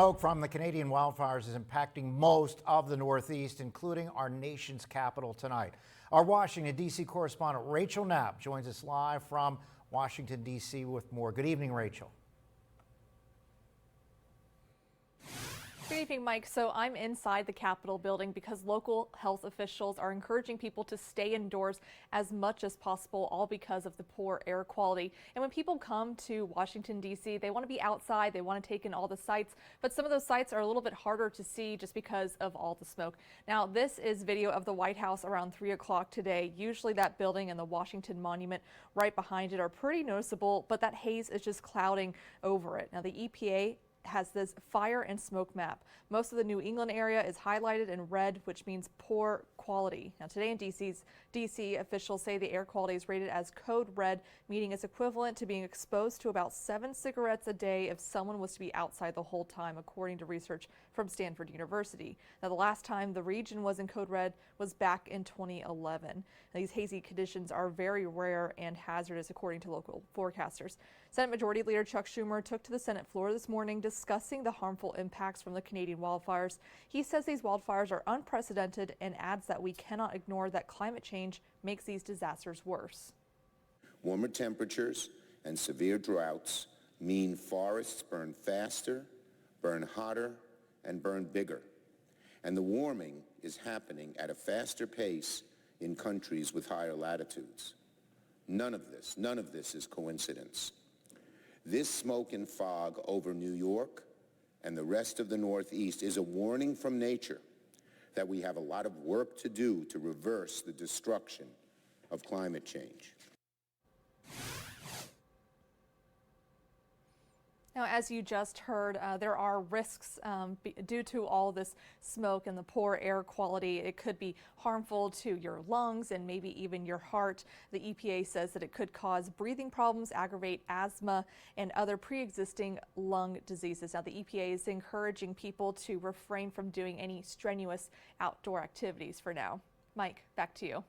Smoke from the Canadian wildfires is impacting most of the Northeast, including our nation's capital tonight. Our Washington, D.C. correspondent Rachel Knapp joins us live from Washington, D.C. with more. Good evening, Rachel. Good evening, Mike. So I'm inside the Capitol building because local health officials are encouraging people to stay indoors as much as possible, all because of the poor air quality. And when people come to Washington, D.C., they want to be outside, they want to take in all the sights, but some of those sights are a little bit harder to see just because of all the smoke. Now, this is video of the White House around 3 o'clock today. Usually that building and the Washington Monument right behind it are pretty noticeable, but that haze is just clouding over it. Now, the EPA has this fire and smoke map. Most of the New England area is highlighted in red, which means poor quality. Now today in DC officials say the air quality is rated as code red, meaning it's equivalent to being exposed to about 7 cigarettes a day if someone was to be outside the whole time, according to research from Stanford University. Now the last time the region was in code red was back in 2011. Now, these hazy conditions are very rare and hazardous, according to local forecasters. Senate Majority Leader Chuck Schumer took to the Senate floor this morning discussing the harmful impacts from the Canadian wildfires. He says these wildfires are unprecedented and adds that we cannot ignore that climate change makes these disasters worse. Warmer temperatures and severe droughts mean forests burn faster, burn hotter, and burn bigger. And the warming is happening at a faster pace in countries with higher latitudes. None of this is coincidence. This smoke and fog over New York and the rest of the Northeast is a warning from nature that we have a lot of work to do to reverse the destruction of climate change. Now, as you just heard, there are risks due to all this smoke and the poor air quality. It could be harmful to your lungs and maybe even your heart. The EPA says that it could cause breathing problems, aggravate asthma, and other pre-existing lung diseases. Now, the EPA is encouraging people to refrain from doing any strenuous outdoor activities for now. Mike, back to you.